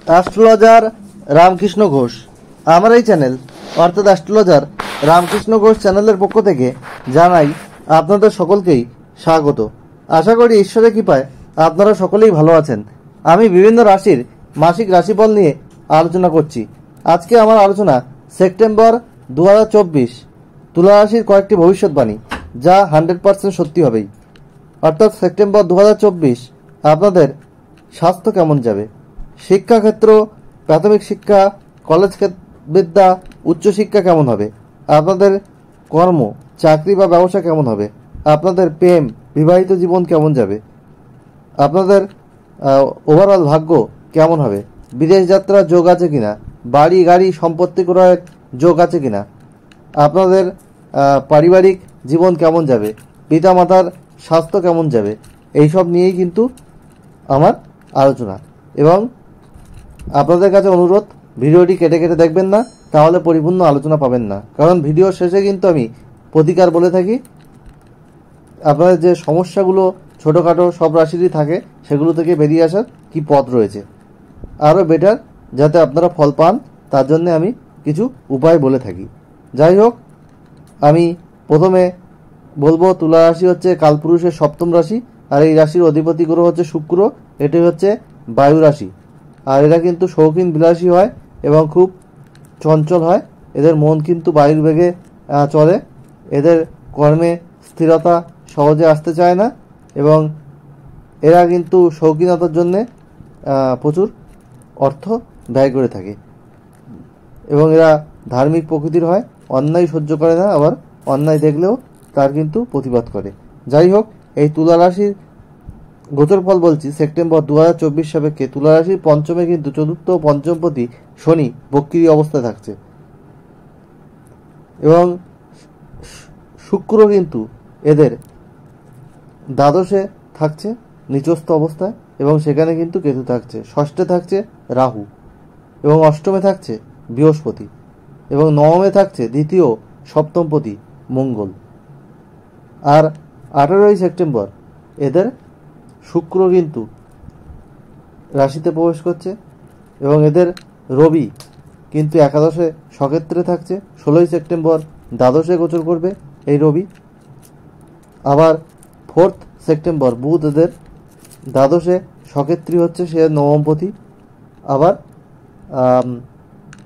Astrologer Ramakrishna Ghosh. আমার এই channel অর্থাৎ অ্যাস্ট্রোলজার রামকৃষ্ণ ঘোষ চ্যানেলের পক্ষ থেকে জানাই আপনাদের সকলকেই স্বাগত। আশা করি ঈশ্বরের কৃপায় আপনারা সকলেই ভালো আছেন। আমি বিভিন্ন রাশির মাসিক রাশিফল নিয়ে আলোচনা করছি। আজকে আমার আলোচনা সেপ্টেম্বর 2024 তুলা রাশির কয়েকটি ভবিষ্যৎবাণী, যা 100% সত্যি হবেই। অর্থাৎ সেপ্টেম্বর 2024 আপনাদের স্বাস্থ্য কেমন যাবে, শিক্ষাক্ষেত্র, প্রাথমিক শিক্ষা, কলেজ বিদ্যা, উচ্চশিক্ষা কেমন হবে, আপনাদের কর্ম, চাকরি বা ব্যবসা কেমন হবে, আপনাদের প্রেম, বিবাহিত জীবন কেমন যাবে, আপনাদের ওভারঅল ভাগ্য কেমন হবে, বিদেশ যাত্রার যোগ আছে কিনা, বাড়ি গাড়ি সম্পত্তি ক্রয়ের যোগ আছে কিনা, আপনাদের পারিবারিক জীবন কেমন যাবে, পিতামাতার স্বাস্থ্য কেমন যাবে, এইসব নিয়েই কিন্তু আমার আলোচনা। এবং আপনাদের কাছে অনুরোধ, ভিডিওটি কেটে কেটে দেখবেন না, তাহলে পরিপূর্ণ আলোচনা পাবেন না। কারণ ভিডিওর শেষে কিন্তু আমি প্রতিকার বলে থাকি। আপনাদের যে সমস্যাগুলো ছোটোখাটো সব রাশিরই থাকে, সেগুলো থেকে বেরিয়ে আসার কি পথ রয়েছে, আরও বেটার যাতে আপনারা ফল পান, তার জন্য আমি কিছু উপায় বলে থাকি। যাই হোক, আমি প্রথমে বলবো তুলা রাশি হচ্ছে কালপুরুষের সপ্তম রাশি, আর এই রাশির অধিপতি গ্রহ হচ্ছে শুক্র। এটি হচ্ছে বায়ু রাশি, আর এরা কিন্তু শৌখিন বিলাসী হয় এবং খুব চঞ্চল হয়। এদের মন কিন্তু বায়ুর বেগে চলে। এদের কর্মে স্থিরতা সহজে আসতে চায় না, এবং এরা কিন্তু শৌখিনতার জন্যে প্রচুর অর্থ ব্যয় করে থাকে। এবং এরা ধার্মিক প্রকৃতির হয়, অন্যায় সহ্য করে না, আবার অন্যায় দেখলেও তার কিন্তু প্রতিবাদ করে। যাই হোক, এই তুলা রাশির গোচর ফল বলছি সেপ্টেম্বর 2024 সাপেক্ষে। তুলা রাশির পঞ্চমে কিন্তু চতুর্থ ও পঞ্চমপতি শনি বক্রী অবস্থায় থাকছে, এবং শুক্র কিন্তু এদের দ্বাদশে থাকছে নিচস্থ অবস্থায়, এবং সেখানে কিন্তু কেতু থাকছে। ষষ্ঠে থাকছে রাহু, এবং অষ্টমে থাকছে বৃহস্পতি, এবং নবমে থাকছে দ্বিতীয় সপ্তমপতি মঙ্গল। আর 18ই সেপ্টেম্বর এদের শুক্র কিন্তু রাশিতে প্রবেশ করছে, এবং এদের রবি কিন্তু একাদশে সক্ষেত্রে থাকছে। 16ই সেপ্টেম্বর দ্বাদশে গোচর করবে এই রবি। আবার 4th সেপ্টেম্বর বুধ এদের দ্বাদশে সক্ষেত্রী হচ্ছে, সে নবমপতি। আবার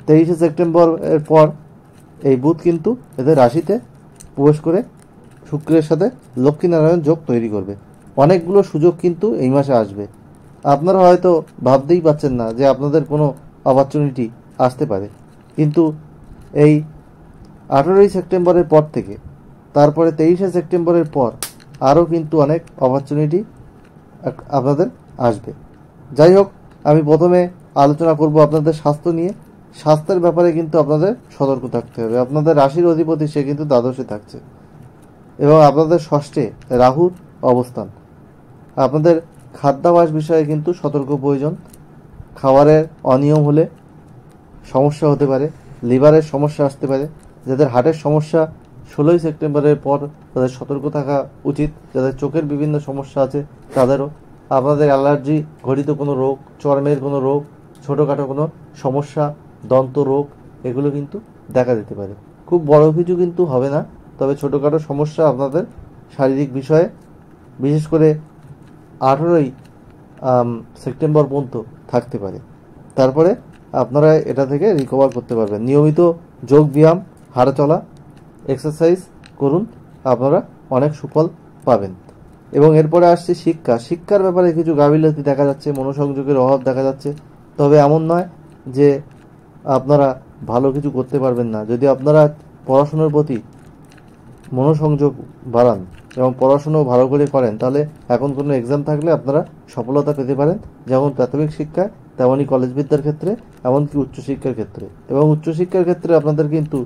23শে সেপ্টেম্বর এর পর এই বুধ কিন্তু এদের রাশিতে প্রবেশ করে শুক্রের সাথে লক্ষ্মীনারায়ণ যোগ তৈরি করবে। অনেকগুলো সুযোগ কিন্তু এই মাসে আসবে। আপনারা হয়তো ভাবতেই পারছেন না যে আপনাদের কোনো অপরচুনিটি আসতে পারে, কিন্তু এই 18ই সেপ্টেম্বরের পর থেকে তারপরে 23শে সেপ্টেম্বরের পর আরও কিন্তু অনেক অপরচুনিটি আপনাদের আসবে। যাই হোক, আমি প্রথমে আলোচনা করব আপনাদের স্বাস্থ্য নিয়ে। স্বাস্থ্যের ব্যাপারে কিন্তু আপনাদের সতর্ক থাকতে হবে। আপনাদের রাশির অধিপতি সে কিন্তু দ্বাদশে থাকছে, এবং আপনাদের ষষ্ঠে রাহুর অবস্থান। আপনাদের খাদ্যাভ্যাস বিষয়ে কিন্তু সতর্ক প্রয়োজন। খাবারের অনিয়ম হলে সমস্যা হতে পারে, লিভারের সমস্যা আসতে পারে। যাদের হার্টের সমস্যা 16ই সেপ্টেম্বরের পর তাদের সতর্ক থাকা উচিত। যাদের চোখের বিভিন্ন সমস্যা আছে তাদেরও। আপনাদের অ্যালার্জি ঘটিত কোনো রোগ, চর্মের কোনো রোগ, ছোটোখাটো কোনো সমস্যা, দন্ত রোগ, এগুলো কিন্তু দেখা দিতে পারে। খুব বড় কিছু কিন্তু হবে না, তবে ছোটোখাটো সমস্যা আপনাদের শারীরিক বিষয়ে, বিশেষ করে 18ই সেপ্টেম্বর পর্যন্ত থাকতে পারে। তারপরে আপনারা এটা থেকে রিকভার করতে পারবেন। নিয়মিত যোগ ব্যায়াম, হাঁটা চলা, এক্সারসাইজ করুন, আপনারা অনেক সুফল পাবেন। এবং এরপরে আসছে শিক্ষা। শিক্ষার ব্যাপারে কিছু গাফিলতি দেখা যাচ্ছে, মনোসংযোগের অভাব দেখা যাচ্ছে। তবে এমন নয় যে আপনারা ভালো কিছু করতে পারবেন না। যদি আপনারা পড়াশোনার প্রতি মনোসংযোগ বাড়ান এবং পড়াশুনো ভালো করে করেন, তাহলে এখন কোনো এক্সাম থাকলে আপনারা সফলতা পেতে পারেন। যেমন প্রাথমিক শিক্ষায়, তেমনই কলেজ বিদ্যার ক্ষেত্রে, এমনকি উচ্চশিক্ষার ক্ষেত্রে। এবং উচ্চশিক্ষার ক্ষেত্রে আপনাদের কিন্তু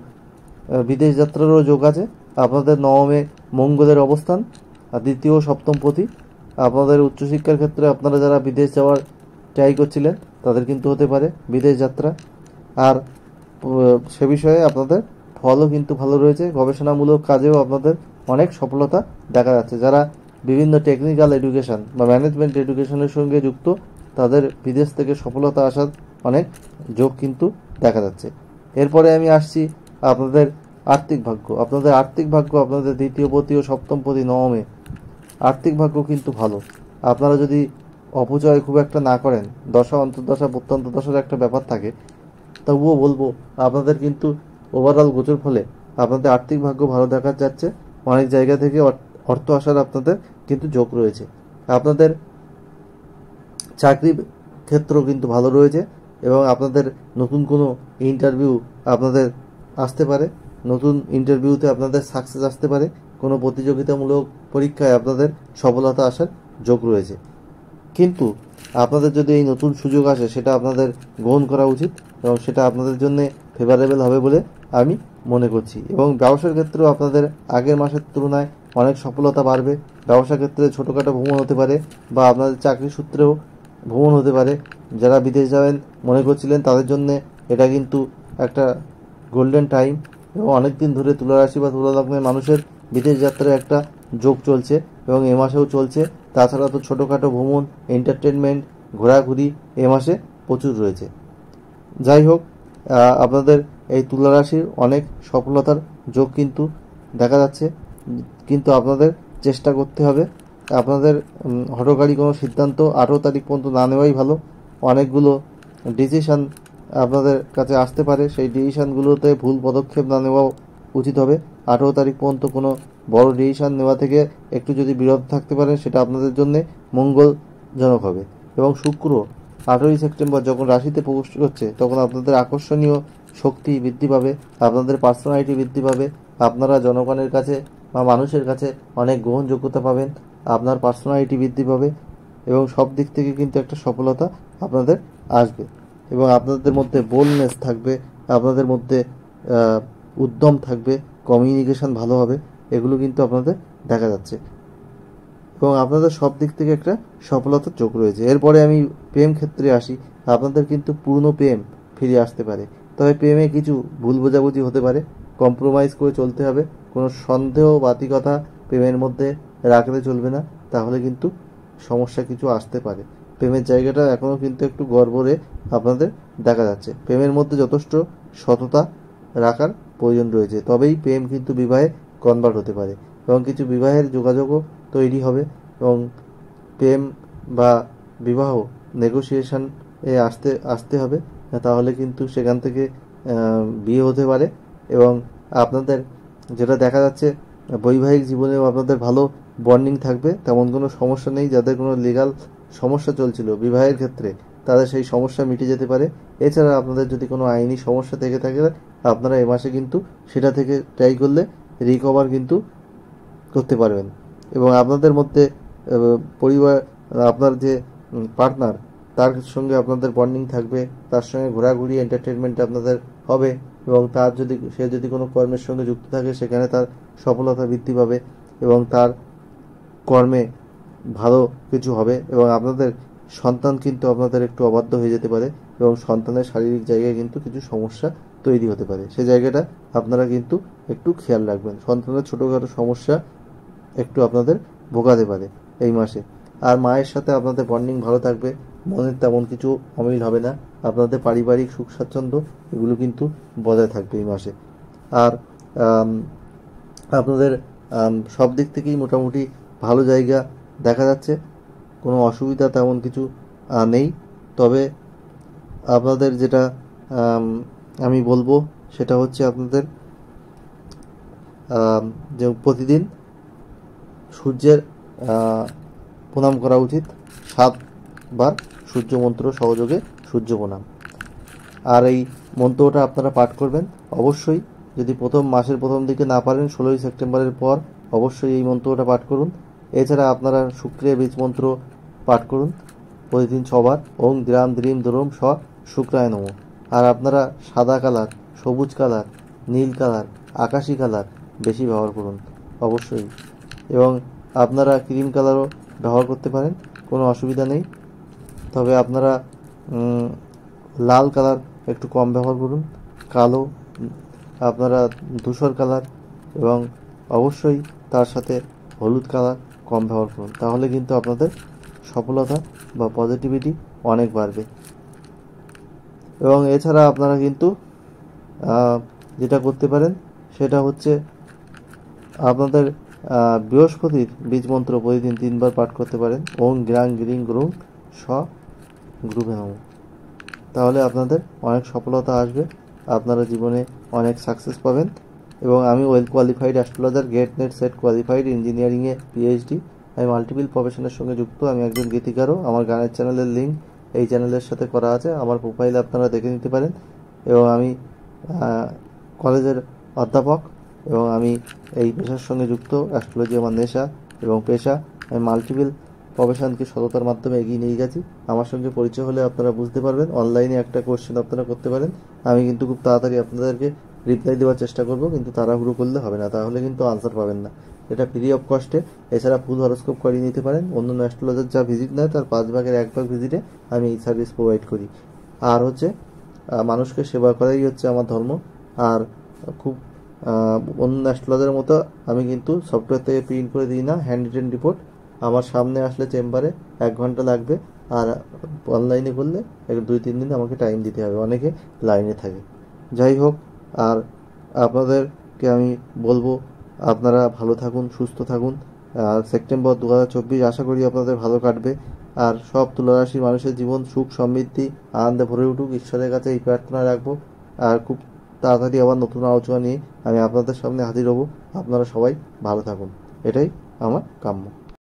বিদেশ যাত্রারও যোগ আছে। আপনাদের নবমে মঙ্গলের অবস্থান, আর দ্বিতীয় সপ্তমপতি। আপনাদের উচ্চশিক্ষার ক্ষেত্রে আপনারা যারা বিদেশ যাওয়ার ট্রাই করছিলেন, তাদের কিন্তু হতে পারে বিদেশ যাত্রা। আর সে বিষয়ে আপনাদের ফলও কিন্তু ভালো রয়েছে। গবেষণামূলক কাজেও আপনাদের অনেক সফলতা দেখা যাচ্ছে। যারা বিভিন্ন টেকনিক্যাল এডুকেশন বা ম্যানেজমেন্ট এডুকেশনের সঙ্গে যুক্ত, তাদের বিদেশ থেকে সফলতা আসার অনেক যোগ কিন্তু দেখা যাচ্ছে। এরপরে আমি আসছি আপনাদের আর্থিক ভাগ্য। আপনাদের আর্থিক ভাগ্য আপনাদের দ্বিতীয় পতি ও সপ্তম পতি নবমে, আর্থিক ভাগ্য কিন্তু ভালো। আপনারা যদি অপচয় খুব একটা না করেন, দশা অন্তর্দশা প্রত্যন্ত দশার একটা ব্যাপার থাকে, তবুও বলবো আপনাদের কিন্তু ওভারঅল গোচর ফলে আপনাদের আর্থিক ভাগ্য ভালো দেখা যাচ্ছে। অনেক জায়গা থেকে অর্থ আসার আপনাদের কিন্তু যোগ রয়েছে। আপনাদের চাকরির ক্ষেত্র কিন্তু ভালো রয়েছে এবং আপনাদের নতুন কোনো ইন্টারভিউ আপনাদের আসতে পারে। নতুন ইন্টারভিউতে আপনাদের সাকসেস আসতে পারে। কোনো প্রতিযোগিতামূলক পরীক্ষায় আপনাদের সফলতা আসার যোগ রয়েছে। কিন্তু আপনাদের যদি এই নতুন সুযোগ আসে সেটা আপনাদের গ্রহণ করা উচিত এবং সেটা আপনাদের জন্য ফেভারেবল হবে বলে আমি মনে করছি। এবং ব্যবসার ক্ষেত্রেও আপনাদের আগের মাসের তুলনায় অনেক সফলতা বাড়বে। ব্যবসা ক্ষেত্রে ছোটোখাটো ভ্রমণ হতে পারে বা আপনাদের চাকরি সূত্রেও ভ্রমণ হতে পারে। যারা বিদেশ যাবেন মনে করছিলেন তাদের জন্য এটা কিন্তু একটা গোল্ডেন টাইম এবং অনেক দিন ধরে তুলা রাশি বা তুলা লগ্নের মানুষের বিদেশ যাত্রার একটা যোগ চলছে এবং এ মাসেও চলছে। তাছাড়া তো ছোটোখাটো ভ্রমণ, এন্টারটেনমেন্ট, ঘোরাঘুরি এ মাসে প্রচুর রয়েছে। যাই হোক, আপনাদের এই তুলা রাশির অনেক সফলতার যোগ কিন্তু দেখা যাচ্ছে। কিন্তু আপনাদের চেষ্টা করতে হবে। আপনাদের হঠকারী কোনো সিদ্ধান্ত 18 তারিখ পর্যন্ত না নেওয়াই ভালো। অনেকগুলো ডিসিশান আপনাদের কাছে আসতে পারে, সেই ডিসিশানগুলোতে ভুল পদক্ষেপ না নেওয়া উচিত হবে। 18 তারিখ পর্যন্ত কোনো বড় ডিসিশান নেওয়া থেকে একটু যদি বিরত থাকতে পারেন সেটা আপনাদের জন্য মঙ্গলজনক হবে। এবং শুক্র 18 সেপ্টেম্বর যখন রাশিতে প্রবেশ করছে তখন আপনাদের আকর্ষণীয় শক্তি বৃদ্ধি পাবে, আপনাদের পার্সোনালিটি বৃদ্ধি পাবে, আপনারা জনগণের কাছে বা মানুষের কাছে অনেক গ্রহণযোগ্যতা পাবেন, আপনার পার্সোনালিটি বৃদ্ধি পাবে এবং সব দিক থেকে কিন্তু একটা সফলতা আপনাদের আসবে। এবং আপনাদের মধ্যে বোল্ডনেস থাকবে, আপনাদের মধ্যে উদ্যম থাকবে, কমিউনিকেশন ভালো হবে, এগুলো কিন্তু আপনাদের দেখা যাচ্ছে এবং আপনাদের সব দিক থেকে একটা সফলতার যোগ রয়েছে। এরপরে আমি প্রেম ক্ষেত্রে আসি। আপনাদের কিন্তু পুরনো প্রেম ফিরে আসতে পারে, তবে প্রেমে কিছু ভুল বোঝাবুঝি হতে পারে, কম্প্রোমাইজ করে চলতে হবে। কোনো সন্দেহবাতিকতা প্রেমের মধ্যে রাখলে চলবে না, তাহলে কিন্তু সমস্যা কিছু আসতে পারে। প্রেমের জায়গাটা এখনও কিন্তু একটু গড়বড়ে আপনাদের দেখা যাচ্ছে। প্রেমের মধ্যে যথেষ্ট সততা রাখার প্রয়োজন রয়েছে, তবেই প্রেম কিন্তু বিবাহে কনভার্ট হতে পারে এবং কিছু বিবাহের যোগাযোগও তৈরি হবে এবং প্রেম বা বিবাহ নেগোসিয়েশন এ আসতে হবে, তাহলে কিন্তু সেখান থেকে বিয়ে হতে পারে। এবং আপনাদের যেটা দেখা যাচ্ছে বৈবাহিক জীবনেও আপনাদের ভালো বন্ডিং থাকবে, তেমন কোনো সমস্যা নেই। যাদের কোনো লিগাল সমস্যা চলছিল বিবাহের ক্ষেত্রে তাদের সেই সমস্যা মিটে যেতে পারে। এছাড়া আপনাদের যদি কোনো আইনি সমস্যা থেকে থাকে আপনারা এ মাসে কিন্তু সেটা থেকে ট্রাই করলে রিকভার কিন্তু করতে পারবেন। এবং আপনাদের মধ্যে পরিবার, আপনার যে পার্টনার তার সঙ্গে আপনাদের বন্ডিং থাকবে, তার সঙ্গে ঘোরাঘুরি এন্টারটেনমেন্ট আপনাদের হবে এবং সে যদি কোনো কর্মের সঙ্গে যুক্ত থাকে সেখানে তার সফলতা বৃদ্ধি পাবে এবং তার কর্মে ভালো কিছু হবে। এবং আপনাদের সন্তান কিন্তু আপনাদের একটু অবাধ্য হয়ে যেতে পারে এবং সন্তানের শারীরিক জায়গায় কিন্তু কিছু সমস্যা তৈরি হতে পারে, সে জায়গাটা আপনারা কিন্তু একটু খেয়াল রাখবেন। সন্তানের ছোটোখাটো সমস্যা একটু আপনাদের ভোগাতে পারে এই মাসে। আর মায়ের সাথে আপনাদের বন্ডিং ভালো থাকবে, মনের তেমন কিছু অমিল হবে না, আপনাদের পারিবারিক সুখ স্বাচ্ছন্দ্য এগুলো কিন্তু বজায় থাকবে এই মাসে। আর আপনাদের সব দিক থেকেই মোটামুটি ভালো জায়গা দেখা যাচ্ছে, কোনো অসুবিধা তেমন কিছু নেই। তবে আপনাদের যেটা আমি বলবো সেটা হচ্ছে আপনাদের যে প্রতিদিন সূর্যের প্রণাম করা উচিত, 7 বার সূর্য মন্ত্র সহযোগে সূর্য প্রণাম। আর এই মন্ত্রটা আপনারা পাঠ করবেন অবশ্যই। যদি মাসের প্রথম দিকে না পারেন 16 সেপ্টেম্বরের পর অবশ্যই এই মন্ত্রটা পাঠ করুন। এছাড়া আপনারা শুক্রের বীজ মন্ত্র পাঠ করুন প্রতিদিন 6 বার, ওং দ্রাম দ্রিম দ্রোম স শুক্রায় নমঃ। আর আপনারা সাদা কালার, সবুজ কালার, নীল কালার, আকাশি কালার বেশি ব্যবহার করুন অবশ্যই। এবং আপনারা ক্রিম কালারও ব্যবহার করতে পারেন, কোনো অসুবিধা নেই। তবে আপনারা লাল কালার একটু কম ব্যবহার করুন, কালো, আপনারা ধূসর কালার এবং অবশ্যই তার সাথে হলুদ কালার কম ব্যবহার করুন, তাহলে কিন্তু আপনাদের সফলতা বা পজিটিভিটি অনেক বাড়বে। এবং এছাড়া আপনারা কিন্তু যেটা করতে পারেন সেটা হচ্ছে আপনাদের বৃহস্পতির বীজ মন্ত্র প্রতিদিন 3 বার পাঠ করতে পারেন। ওং গ্রাং গ্রিং গ্রুং স গ্রুভে নমঃ। তাহলে আপনাদের অনেক সফলতা আসবে, আপনারা জীবনে অনেক সাকসেস পাবেন। এবং আমি well qualified astrologer, GATE NET SET qualified, ইঞ্জিনিয়ারিংয়ে পিএইচডি, আমি মাল্টিপল প্রফেশনের সঙ্গে যুক্ত। আমি একজন গীতিকারও। আমার গানের চ্যানেলের লিঙ্ক এই চ্যানেলের সাথে করা আছে, আমার প্রোফাইলে আপনারা দেখে নিতে পারেন। এবং আমি কলেজের অধ্যাপক এবং আমি এই পেশার সঙ্গে যুক্ত। অ্যাস্ট্রোলজি আমার নেশা এবং পেশা। আমি মাল্টিপল প্রফেশনকে সততার মাধ্যমে এগিয়ে নিয়ে গেছি। আমার সঙ্গে পরিচয় হলে আপনারা বুঝতে পারবেন। অনলাইনে একটা কোশ্চেন আপনারা করতে পারেন, আমি কিন্তু খুব তাড়াতাড়ি আপনাদেরকে রিপ্লাই দেওয়ার চেষ্টা করব, কিন্তু তাড়াহুড়ো করলে হবে না, তাহলে কিন্তু আনসার পাবেন না। এটা ফ্রি অফ কস্টে। এছাড়া ফুল হরোস্কোপ করিয়ে নিতে পারেন। অন্যান্য অ্যাস্ট্রোলজার যা ভিজিট নেয় তার 5/1 ভিজিটে আমি এই সার্ভিস প্রোভাইড করি। আর হচ্ছে মানুষকে সেবা করাই হচ্ছে আমার ধর্ম। আর খুব অন্য অ্যাস্ট্রোলজারের মতো আমি কিন্তু সফটওয়্যার থেকে প্রিন্ট করে দিই না, হ্যান্ড রিটেন রিপোর্ট। আমার সামনে আসলে চেম্বারে 1 ঘন্টা লাগবে, আর অনলাইনে করলে 2-3 দিন আমাকে টাইম দিতে হবে, অনেকে লাইনে থাকে। যাই হোক, আর আপনাদেরকে আমি বলবো আপনারা ভালো থাকুন, সুস্থ থাকুন। আর সেপ্টেম্বর 2024 আশা করি আপনাদের ভালো কাটবে। আর সব তুলারাশির মানুষের জীবন সুখ সমৃদ্ধি আনন্দে ভরে উঠুক, ঈশ্বরের কাছে এই প্রার্থনা রাখবো। আর খুব তাড়াতাড়ি আবার নতুন আলোচনা নিয়ে আমি আপনাদের সামনে হাজির হব। আপনারা সবাই ভালো থাকুন, এটাই আমার কাম্য।